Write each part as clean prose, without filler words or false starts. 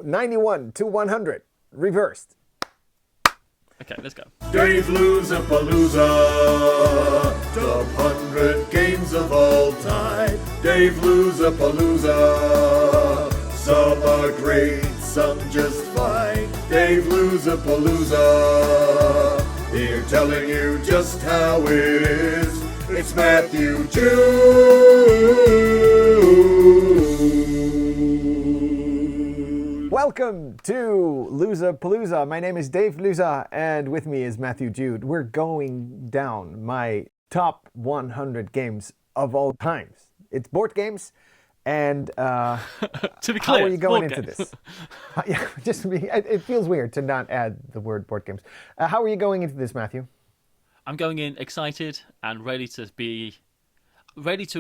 91 to 100. Reversed. Okay, let's go. Dave Luzapalooza, top 100 games of all time. Dave Luzapalooza, some are great, some just fine. Dave Luzapalooza, here telling you just how it is. It's Matthew Jude. Welcome to Luzapalooza. My name is Dave Luza, and with me is Matthew Jude. We're going down my top 100 games of all times. It's board games, and To be how clear, are you going board into games. this? It feels weird to not add the word board games. How are you going into this, Matthew? I'm going in excited and ready to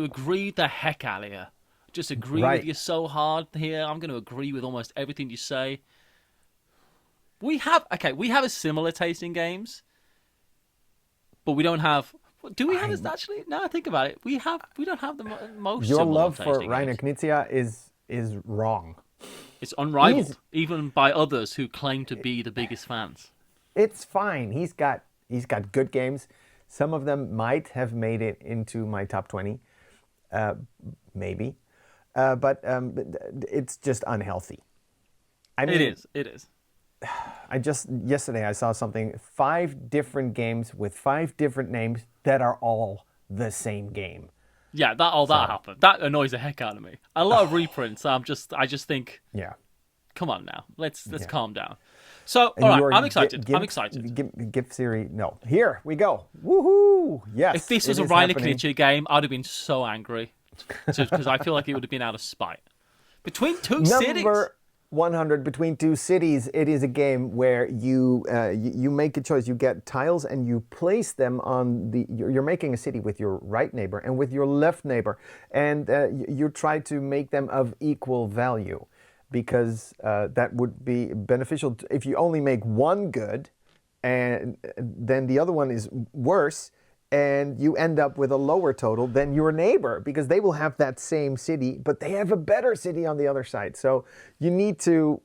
agree the heck out of you. Just agree Right. with you so hard here. I'm going to agree with almost everything you say. We have a similar taste in games, but we don't have. Do we have this actually? Now I think about it, we don't have the most. Your similar love for taste in Rainer games. Knizia is wrong. It's unrivaled, even by others who claim to be the biggest fans. It's fine. He's got good games. Some of them might have made it into my top 20, maybe, but it's just unhealthy. I mean, It is. Yesterday I saw something, 5 different games with 5 different names that are all the same game. Yeah, that happened. That annoys the heck out of me. A lot of reprints. I just think, Yeah. come on now, let's calm down. So, all right, I'm excited. I'm excited. Give Siri. No. Here we go. Woohoo! Yes. If this was it a is Reiner happening. Knizia game, I'd have been so angry because I feel like it would have been out of spite. Between two cities. Number 100, Between Two Cities. It is a game where you make a choice. You get tiles and you place them on you're making a city with your right neighbor and with your left neighbor, and you try to make them of equal value, because that would be beneficial if you only make one good, and then the other one is worse, and you end up with a lower total than your neighbor, because they will have that same city, but they have a better city on the other side. So you need to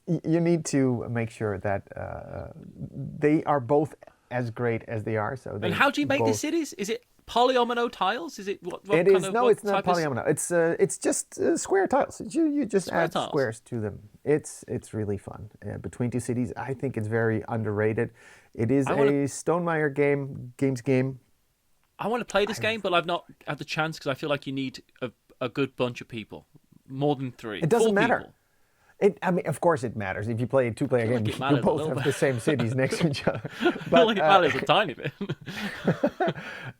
make sure that they are both as great as they are. So And how do you make the cities? Is it polyomino tiles? Is it what It kind is of, no, what it's not type of- polyomino. It's just square tiles. You just Square add tiles. squares to them. It's really fun. Between Two Cities, I think it's very underrated. It is a Stonemaier game. I want to play this game, but I've not had the chance because I feel like you need a good bunch of people, more than 3. It doesn't 4 matter. people. I mean, of course it matters. If you play a 2-player I feel game, like it you matters a both little have bit. the same cities next to each other. I feel like it matters a tiny bit.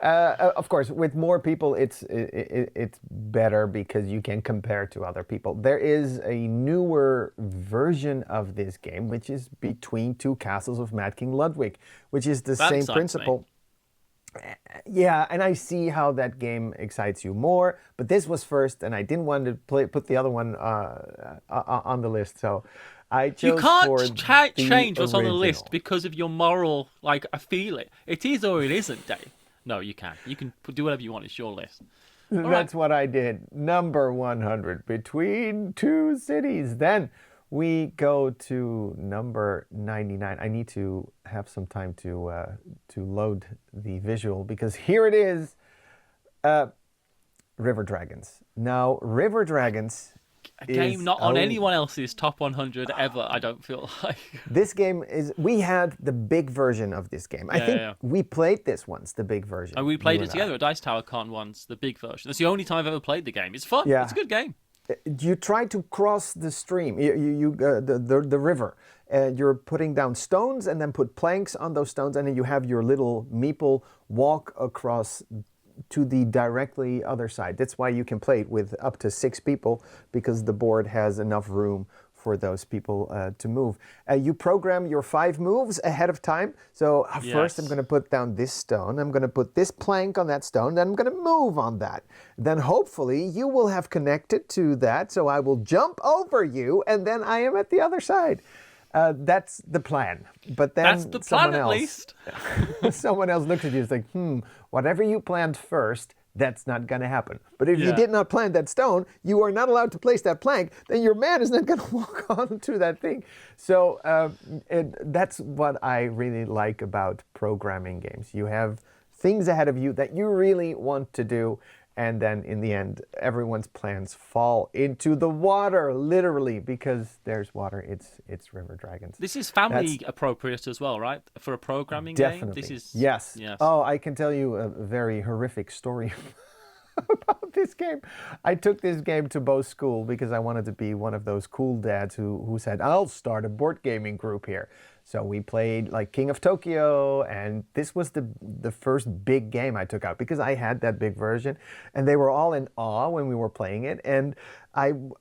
Of course, with more people, it's better because you can compare to other people. There is a newer version of this game, which is Between Two Castles of Mad King Ludwig, which is the That same excites principle. Yeah, and I see how that game excites you more, but this was first, and I didn't want to put the other one on the list, so I chose You can't for change what's on the original. list because of your moral, like, I feel it. It is or it isn't, Dave. No, you can. You can do whatever you want. It's your list. That's what I did. Number 100, Between Two Cities. Then we go to number 99. I need to have some time to load the visual, because here it is, River Dragons. Now, River Dragons A game not on anyone else's top 100 ever, I don't feel like. This game is... We had the big version of this game. I think we played this once, the big version. And we played you it and I. together at Dice Tower Con once, the big version. That's the only time I've ever played the game. It's fun. Yeah. It's a good game. You try to cross the stream, the river. You're putting down stones and then put planks on those stones, and then you have your little meeple walk across to the directly other side. That's why you can play it with up to 6 people, because the board has enough room for those people to move. You program your 5 moves ahead of time. So first I'm going to put down this stone. I'm going to put this plank on that stone. Then I'm going to move on that. Then hopefully you will have connected to that. So I will jump over you, and then I am at the other side. That's the plan. But then That's the plan, at least. someone else looks at you and is like, whatever you planned first, That's not going to happen. But if you Yeah. did not plant that stone, you are not allowed to place that plank, then your man is not going to walk onto that thing. So that's what I really like about programming games. You have things ahead of you that you really want to do, and then in the end, everyone's plans fall into the water, literally, because there's water. It's river dragons. This is family appropriate as well, right? For a programming game? Definitely. This is... Yes. Yes. Oh, I can tell you a very horrific story about this game. I took this game to Bo's school because I wanted to be one of those cool dads who said, I'll start a board gaming group here. So we played like King of Tokyo, and this was the first big game I took out because I had that big version, and they were all in awe when we were playing it. And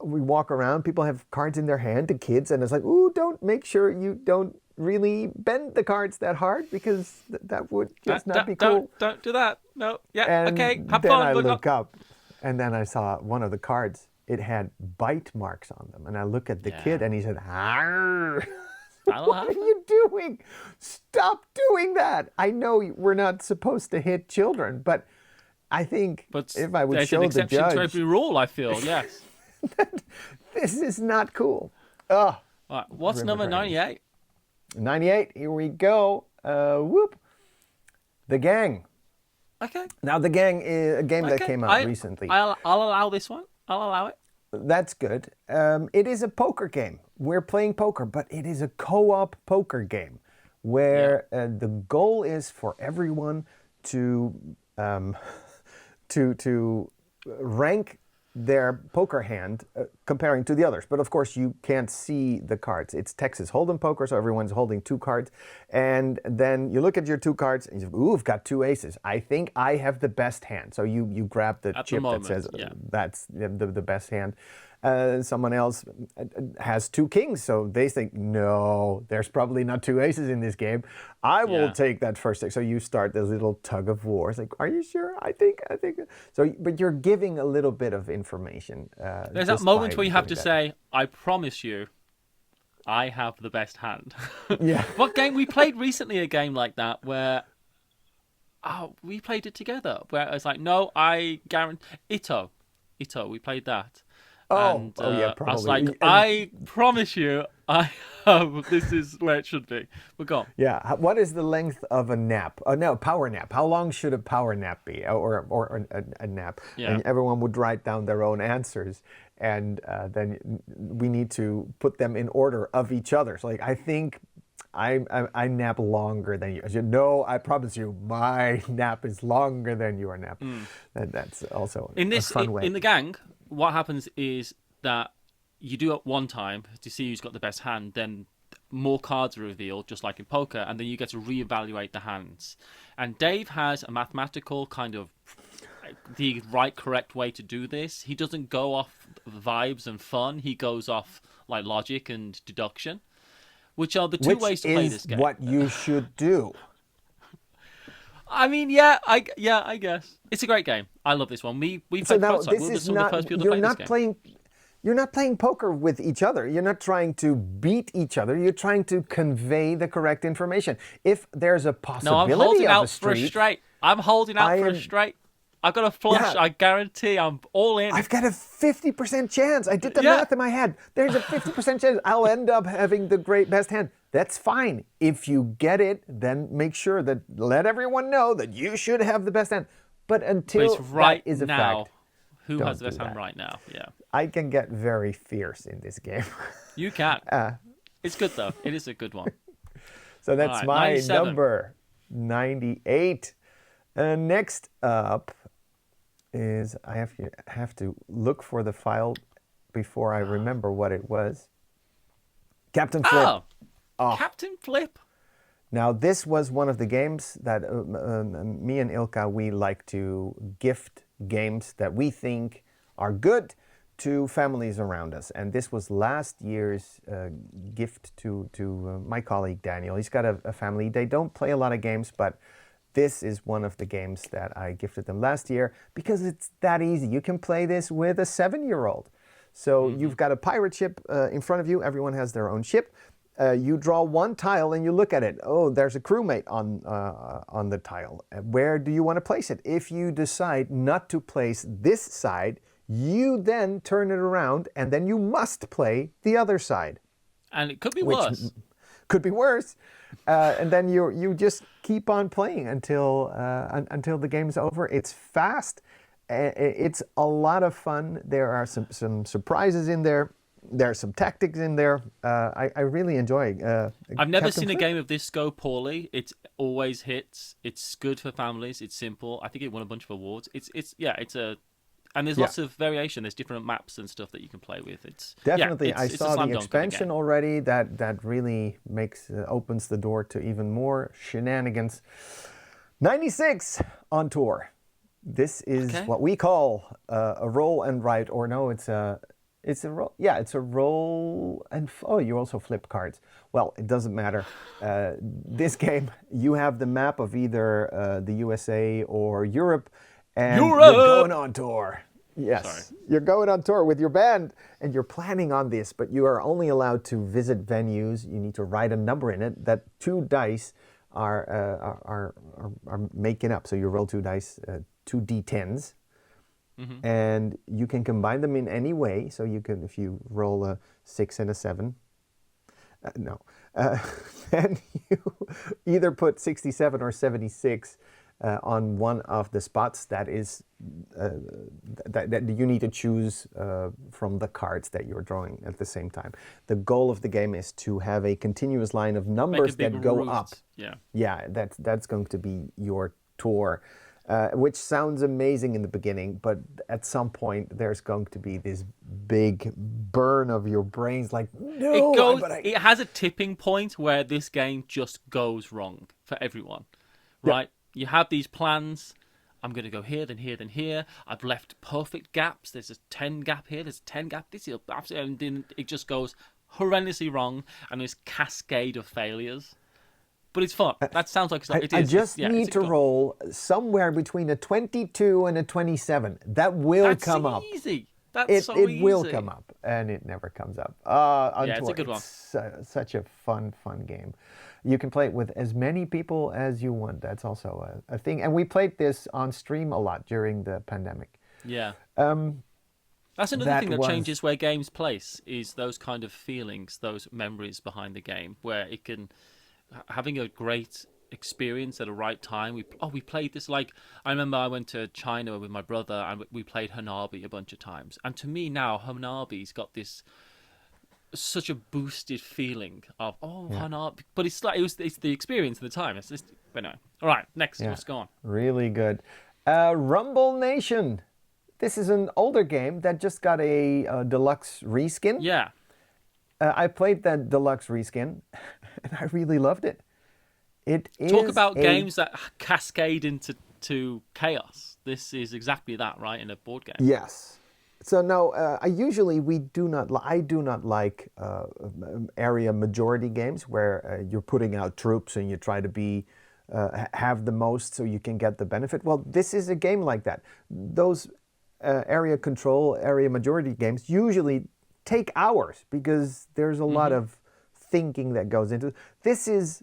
we walk around, people have cards in their hand, the kids, and it's like, ooh, make sure you don't really bend the cards that hard because that would just not be cool. Don't do that. No. Yeah. And Okay. Have then fun. I Look look up, and then I saw one of the cards. It had bite marks on them, and I look at the kid, and he said, "Arr." What are you doing? Stop doing that. I know we're not supposed to hit children, but I think if I would show the judge... There's an exception to every rule, I feel, yes. This is not cool. Ugh. All right, what's number 98? 98, here we go. Whoop. The Gang. Okay. Now, The Gang is a game that came out recently. I'll allow this one. I'll allow it. That's good. It is a poker game. We're playing poker, but it is a co-op poker game where the goal is for everyone to rank their poker hand comparing to the others. But of course, you can't see the cards. It's Texas Hold'em poker, so everyone's holding 2 cards. And then you look at your 2 cards and you say, ooh, I've got 2 aces. I think I have the best hand. So you grab the chip that says that's the best hand. Someone else has 2 kings, so they think, no, there's probably not 2 aces in this game. I will take that first stick. So you start this little tug of war. It's like, are you sure? I think. So, but you're giving a little bit of information. There's that moment where you have to say, I promise you, I have the best hand. Yeah. What game? We played recently a game like that where we played it together. Where it's like, no, I guarantee... Ito, we played that. Oh, yeah, probably. I was like, I promise you, this is where it should be. We're gone. Yeah. What is the length of a nap? Oh, no, power nap. How long should a power nap be, or a nap? Yeah. And everyone would write down their own answers, and then we need to put them in order of each other. So, like, I think I nap longer than you. I said, no, I promise you, my nap is longer than your nap. And that's also a fun way. In the gang, what happens is that you do it one time to see who's got the best hand, then more cards are revealed, just like in poker, and then you get to reevaluate the hands. And Dave has a mathematical kind of the correct way to do this. He doesn't go off vibes and fun. He goes off like logic and deduction, which are the two ways to play this game. What you should do. I mean, I guess it's a great game. I love this one. We've So played now both sides. this We're is some of the not. first people to You're play not this game. playing. You're not playing poker with each other. You're not trying to beat each other. You're trying to convey the correct information. If there's a No, possibility I'm holding of out a for a street, straight. I'm holding out for a straight. I've got a flush. Yeah. I guarantee I'm all in. I've got a 50% chance. I did the math in my head. There's a 50% chance I'll end up having the best hand. That's fine. If you get it, then make sure that let everyone know that you should have the best hand. But until it's right that is a now. fact, Who don't has the best do hand that. right now? Yeah, I can get very fierce in this game. you can. It's good though. It is a good one. So that's All right, my 97. number, 98. Next up is I have to look for the file before I remember what it was. Captain Flip. Oh, Captain Flip. Now, this was one of the games that me and Ilka, we like to gift games that we think are good to families around us. And this was last year's gift to my colleague Daniel. He's got a family. They don't play a lot of games, but this is one of the games that I gifted them last year because it's that easy. You can play this with a 7-year-old. So you've got a pirate ship in front of you. Everyone has their own ship. you draw one tile and you look at it. Oh, there's a crewmate on the tile. Where do you want to place it? If you decide not to place this side, you then turn it around and then you must play the other side. And it could be worse. Could be worse. And then you just keep on playing until the game's over. It's fast. It's a lot of fun. There are some surprises in there. There are some tactics in there. I really enjoy. I've never Captain seen a Flip. game of this go poorly. It always hits. It's good for families. It's simple. I think it won a bunch of awards. And there's lots of variation. There's different maps and stuff that you can play with. Definitely. I it's a saw slam the dunk of a expansion game. already. That really opens the door to even more shenanigans. 96 on tour. This is what we call a roll and write, or no, it's a roll. Yeah, it's a roll and you also flip cards. Well, it doesn't matter. This game, you have the map of either the USA or Europe, and you're going on tour. Yes, Sorry. You're going on tour with your band, and you're planning on this, but you are only allowed to visit venues. You need to write a number in it that 2 dice are making up. So you roll 2 dice, 2 d10s. Mm-hmm. And you can combine them in any way. So you can, if you roll a 6 and a 7, then you either put 67 or 76 on one of the spots that is that you need to choose from the cards that you're drawing at the same time. The goal of the game is to have a continuous line of numbers that go up. Yeah, that's going to be your tour. Which sounds amazing in the beginning, but at some point there's going to be this big burn of your brains like, no! It has a tipping point where this game just goes wrong for everyone, right? You have these plans. I'm going to go here, then here, then here. I've left perfect gaps. There's a 10 gap here. There's a 10 gap. This is absolutely, and it just goes horrendously wrong, and this cascade of failures. But it's fun. That sounds like it is. I just need to roll somewhere between a 22 and a 27. That will come up. That's easy. That's so easy. It will come up, and it never comes up. It's a good one. Such a fun game. You can play it with as many people as you want. That's also a thing. And we played this on stream a lot during the pandemic. Yeah. That's another thing that changes where games place, is those kind of feelings, those memories behind the game, where it can... having a great experience at a right time. We played this, like, I remember I went to China with my brother and we played Hanabi a bunch of times. And to me now, Hanabi's got this such a boosted feeling of Hanabi, but it's the experience at the time. It's just, but no. All right, next, let's go on. Really good. Rumble Nation. This is an older game that just got a deluxe reskin. Yeah. I played that deluxe reskin, and I really loved it. Talk about games that cascade into chaos. This is exactly that, right, in a board game. Yes. So no, I do not like area majority games where you're putting out troops and you try to be have the most so you can get the benefit. Well, this is a game like that. Those area control, area majority games usually take hours because there's a lot of thinking that goes into it. This is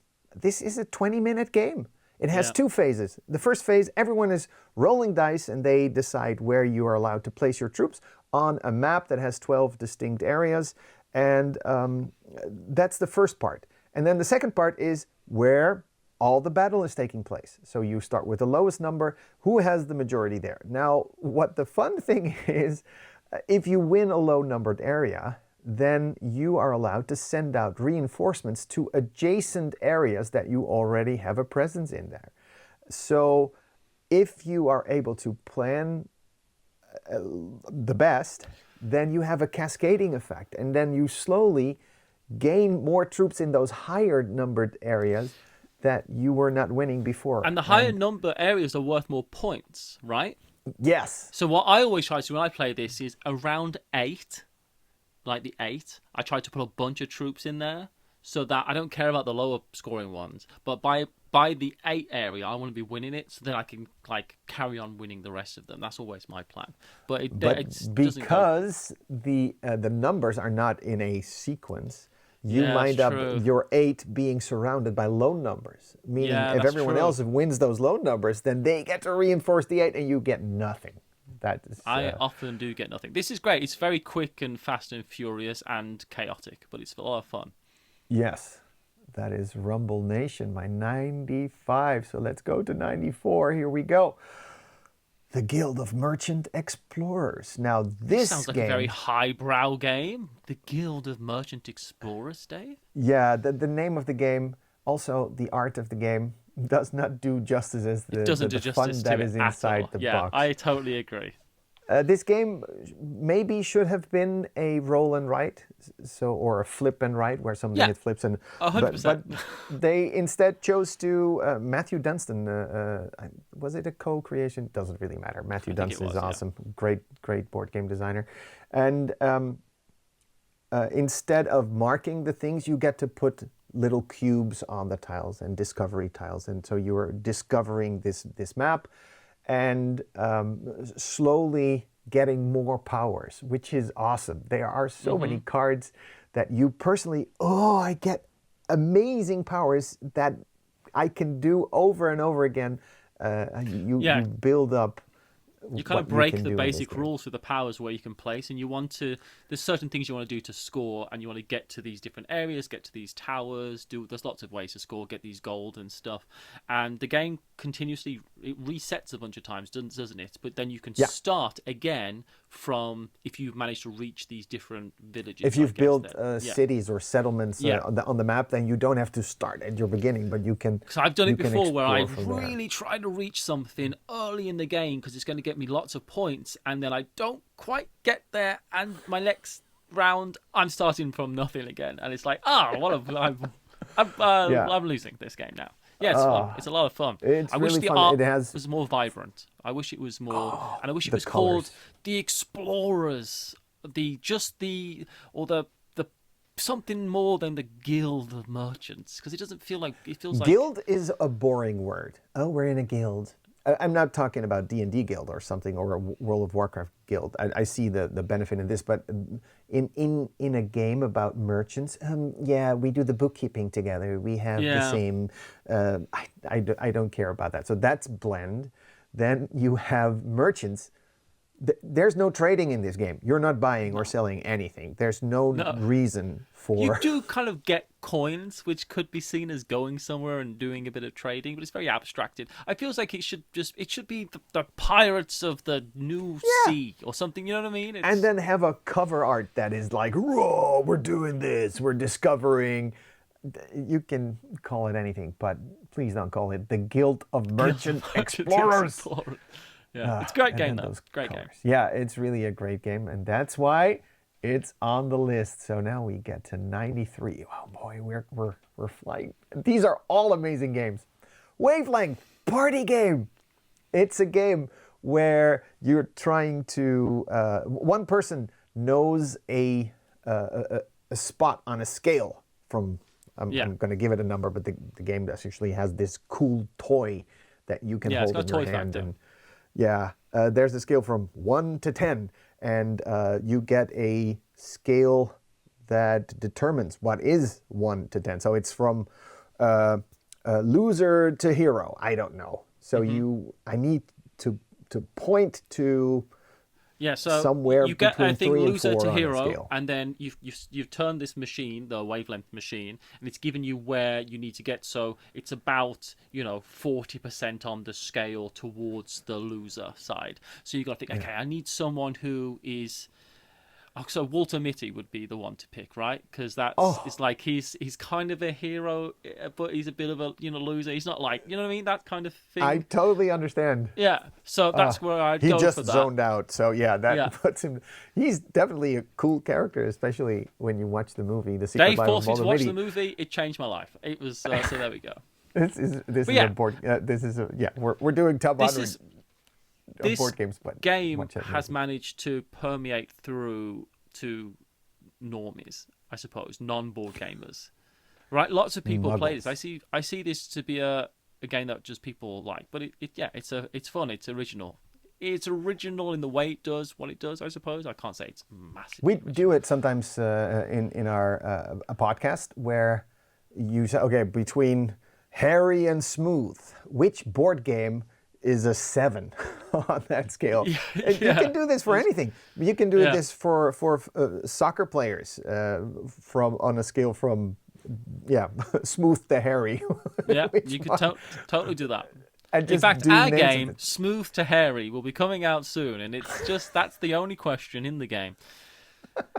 a 20-minute game. It has 2 phases. The first phase, everyone is rolling dice and they decide where you are allowed to place your troops on a map that has 12 distinct areas. And that's the first part. And then the second part is where all the battle is taking place. So you start with the lowest number. Who has the majority there? Now, what the fun thing is, if you win a low-numbered area, then you are allowed to send out reinforcements to adjacent areas that you already have a presence in there. So if you are able to plan the best, then you have a cascading effect. And then you slowly gain more troops in those higher numbered areas that you were not winning before. And the higher number areas are worth more points, right? Yes. So what I always try to do when I play this is around 8, like the 8, I try to put a bunch of troops in there so that I don't care about the lower scoring ones. But by the 8 area, I want to be winning it so that I can like carry on winning the rest of them. That's always my plan. But it because the numbers are not in a sequence, you Yeah, wind that's up true. your 8 being surrounded by lone numbers. Meaning, Yeah, if that's everyone true. else wins those lone numbers, then they get to reinforce the 8 and you get nothing. That is. I often do get nothing. This is great. It's very quick and fast and furious and chaotic, but it's a lot of fun. Yes, that is Rumble Nation, my 95. So let's go to 94. Here we go. The Guild of Merchant Explorers. Now, this Sounds like game, a very highbrow game. The Guild of Merchant Explorers, Dave? yeah, the name of the game, also the art of the game, does not do justice as It doesn't do the fun justice that to is it at inside all. the Yeah, box. I totally agree. This game maybe should have been a roll and write, or a flip and write, where something Yeah, it flips and. 100%. But they instead chose to Matthew Dunstan. Was it a co-creation? Doesn't really matter. Matthew I think it Dunstan is was, yeah. awesome. Great board game designer, and instead of marking the things, you get to put little cubes on the tiles and discovery tiles, and so you are discovering this map and slowly getting more powers, which is awesome. There are so many cards that you personally, I get amazing powers that I can do over and over again. You build up. You kind of what break can the do in this basic game. rules with the powers where you can place, and you want to. There's certain things you want to do to score, and you want to get to these different areas, get to these towers. There's lots of ways to score, get these gold and stuff. And the game continuously it resets a bunch of times, doesn't it? But then you can start again from if you've managed to reach these different villages. If you've built Yeah. cities or settlements on the map, then you don't have to start at your beginning, but you can. So I've done it you can before where I explore from there. really try to reach something early in the game because it's going to get me lots of points, and then I don't quite get there, and my next round I'm starting from nothing again, and it's like, I'm losing this game now. Yeah, it's fun. It's a lot of fun. It's I wish really the fun. art It has- was more vibrant. I wish it was more, and I wish it the was called colours. the Explorers, the something more than the Guild of Merchants, because it feels like Guild is a boring word. Oh, we're in a guild. I'm not talking about D&D guild or something, or a World of Warcraft guild. I see the benefit in this, but in a game about merchants, we do the bookkeeping together. We have the same. I don't care about that. So that's blend. Then you have merchants. There's no trading in this game. You're not buying or selling anything. There's no reason for. You do kind of get coins, which could be seen as going somewhere and doing a bit of trading, but it's very abstracted. I feels like it should be the pirates of the new sea or something. You know what I mean? And then have a cover art that is like, "Whoa, we're doing this. We're discovering." You can call it anything, but please don't call it the Guild of Merchant Explorers. Yeah, it's a great And game then though. those Great game. colours. Yeah, it's really a great game, and that's why it's on the list. So now we get to 93. Oh boy, we're flying. These are all amazing games. Wavelength party game. It's a game where you're trying to. One person knows a spot on a scale from. I'm going to give it a number, but the game essentially has this cool toy that you can hold in your hand. And there's a scale from 1 to 10, and you get a scale that determines what is 1 to 10. So it's from loser to hero. I don't know. So I need to point to. Yeah, so somewhere you get, between I think, 3 and loser 4 to on a hero, scale. and then you've turned this machine, the Wavelength machine, and it's given you where you need to get. So it's about 40% on the scale towards the loser side. So you got to think, okay, I need someone who is. So Walter Mitty would be the one to pick, right? Because it's like he's kind of a hero, but he's a bit of a loser. He's not like you know what I mean, that kind of thing. I totally understand. Yeah, so that's where I'd go He for just that. zoned out. So puts him. He's definitely a cool character, especially when you watch the movie, The Secret Dave Life of forced me Walter to watch Mitty. the movie. It changed my life. It was so there we go. This is yeah. a board. We're doing top 100 This board games, but game watch that has movie. managed to permeate through to normies, I suppose, non-board gamers. Right? Lots of people play this. I see this to be a game that just people like, but it's fun. It's original. it's original in the way it does what it does, I suppose. I can't say it's massive. We do it sometimes in our a podcast where you say, okay, between hairy and smooth, which board game is a 7 on that scale? And you can do this for anything. You can do this for soccer players from on a scale from smooth to hairy. Yeah, you could totally do that. In fact, our game, Smooth to Hairy, will be coming out soon, and it's just that's the only question in the game.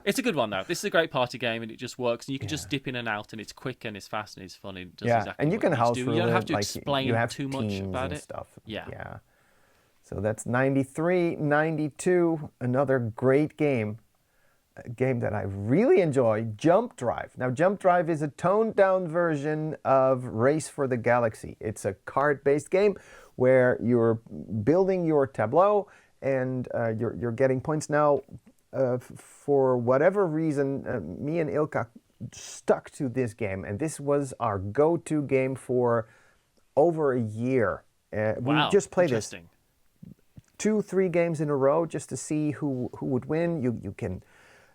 It's a good one, though. This is a great party game, and it just works. And you can just dip in and out, and it's quick, and it's fast, and it's fun. And it does exactly and you can house rule it. You don't have to like explain you have too much about it. Stuff. Yeah. So that's 93, 92. Another great game. A game that I really enjoy, Jump Drive. Now, Jump Drive is a toned-down version of Race for the Galaxy. It's a card-based game where you're building your tableau and you're getting points. Now, for whatever reason, me and Ilka stuck to this game, and this was our go-to game for over a year. Wow, we just played this interesting. 2-3 games in a row just to see who would win. You can.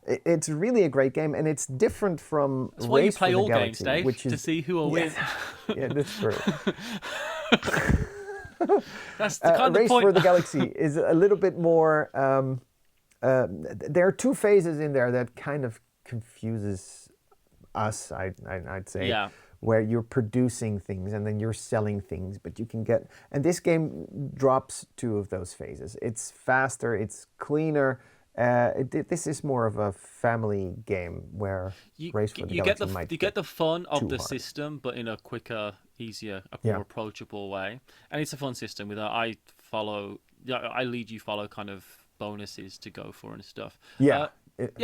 It's really a great game, and it's different from That's why you Race play for the all Galaxy, games, Dave, which is, to see who will win. Yeah, that's true. That's the kind of Race point. for the Galaxy is a little bit more. There are 2 phases in there that kind of confuses us. I'd say. Yeah. Where you're producing things and then you're selling things, but you can get. And this game drops 2 of those phases. It's faster. It's cleaner. This is more of a family game where Race for the Galaxy might you get the fun of the hard. system, but in a quicker, easier, more approachable way. And it's a fun system. With I lead, you follow kind of bonuses to go for and stuff.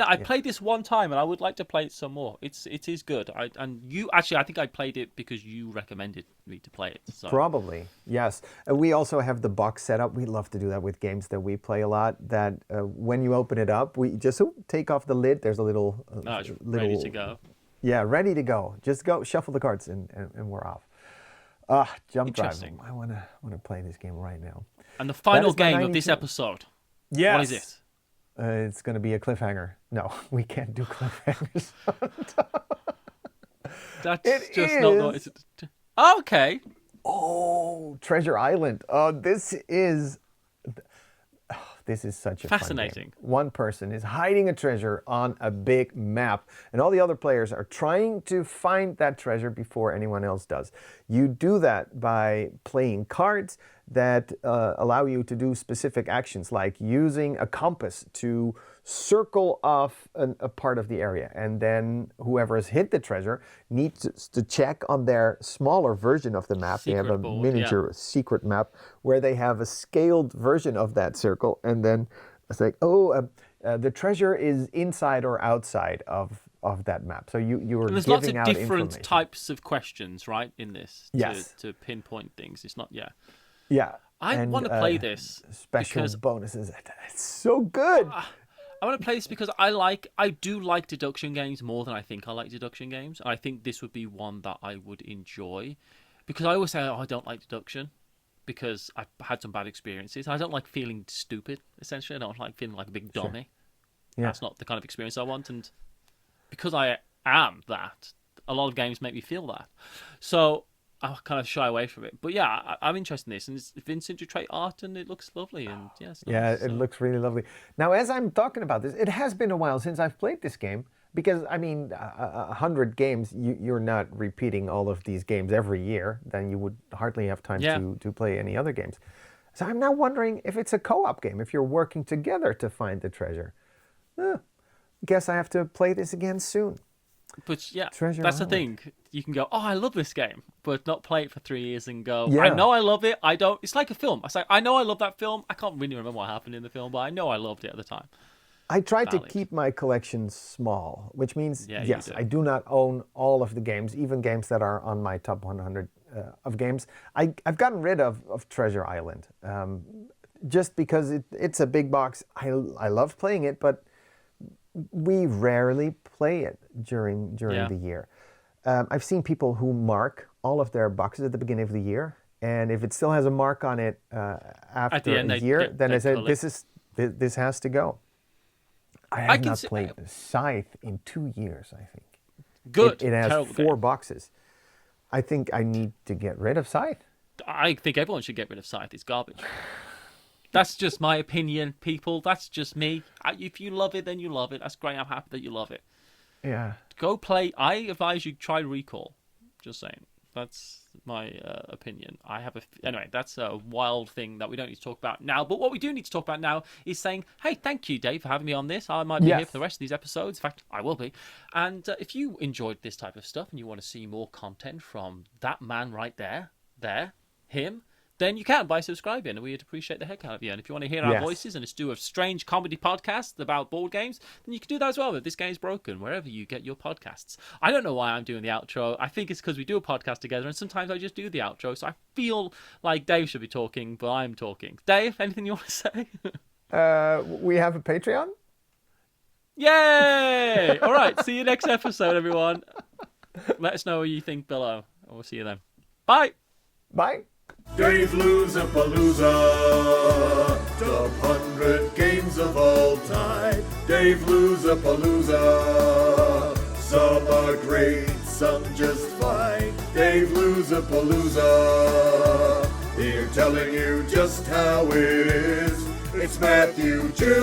I played this one time, and I would like to play it some more. It is good. I think I played it because you recommended me to play it. So. Probably, yes. We also have the box set up. We love to do that with games that we play a lot. That when you open it up, we just take off the lid. There's a little, ready to go. Yeah, ready to go. Just go shuffle the cards, and we're off. Jump Drive. I wanna play this game right now. And the final game of this episode. Yes. What is it? It's going to be a cliffhanger. No, we can't do cliffhangers. That's just not. Okay. Oh, Treasure Island. This is such a fascinating. Fun game. One person is hiding a treasure on a big map, and all the other players are trying to find that treasure before anyone else does. You do that by playing cards that allow you to do specific actions, like using a compass to circle off a part of the area, and then whoever has hit the treasure needs to check on their smaller version of the map. They have a miniature secret map where they have a scaled version of that circle, and then it's like, the treasure is inside or outside of that map. So you are there's giving lots out of different information. types of questions, right, in this to pinpoint things. It's not I want to play this special because bonuses. It's so good. I want to play this because I do like deduction games more than I think I like deduction games. I think this would be one that I would enjoy, because I always say, I don't like deduction because I've had some bad experiences. I don't like feeling stupid, essentially. I don't like feeling like a big dummy. Yeah. That's not the kind of experience I want, and because I am that, a lot of games make me feel that. So I kind of shy away from it. But yeah, I'm interested in this, and it's Vincent Dutrait art, and it looks lovely. And it looks really lovely. Now, as I'm talking about this, it has been a while since I've played this game, because 100 games, you're not repeating all of these games every year. Then you would hardly have time to play any other games. So I'm now wondering if it's a co-op game, if you're working together to find the treasure. Guess I have to play this again soon. But yeah, Treasure that's Island. the thing. You can go, I love this game, but not play it for 3 years and go, Yeah. I know I love it. I don't. It's like a film. I say, I know I love that film. I can't really remember what happened in the film, but I know I loved it at the time. I try to keep my collection small, which means, yes, do. I do not own all of the games, even games that are on my top 100 of games. I've gotten rid of Treasure Island, just because it's a big box. I love playing it, but we rarely play it during the year. I've seen people who mark all of their boxes at the beginning of the year, and if it still has a mark on it after end, a year, then I said pull it. this has to go. I have not played Scythe in 2 years. I think Good. It has Terrible 4 game. boxes. I think I need to get rid of Scythe. I think everyone should get rid of Scythe. It's garbage. That's just my opinion, people. That's just me. If you love it, then you love it. That's great. I'm happy that you love it. Yeah. Go play. I advise you try Recall. Just saying. That's my opinion. Anyway, that's a wild thing that we don't need to talk about now. But what we do need to talk about now is saying, hey, thank you, Dave, for having me on this. I might be here for the rest of these episodes. In fact, I will be. And if you enjoyed this type of stuff and you want to see more content from that man right there, him, then you can by subscribing, and we'd appreciate the heck out of you. And if you want to hear our voices and just do a strange comedy podcast about board games, then you can do that as well with This Game's Broken, wherever you get your podcasts. I don't know why I'm doing the outro. I think it's because we do a podcast together, and sometimes I just do the outro, so I feel like Dave should be talking, but I'm talking. Dave, anything you want to say? We have a Patreon? Yay! All right, see you next episode, everyone. Let us know what you think below, and we'll see you then. Bye! Bye! Dave Luzapalooza, top 100 games of all time. Dave Luzapalooza, some are great, some just fine. Dave Luzapalooza, here telling you just how it is. It's Matthew, Jude,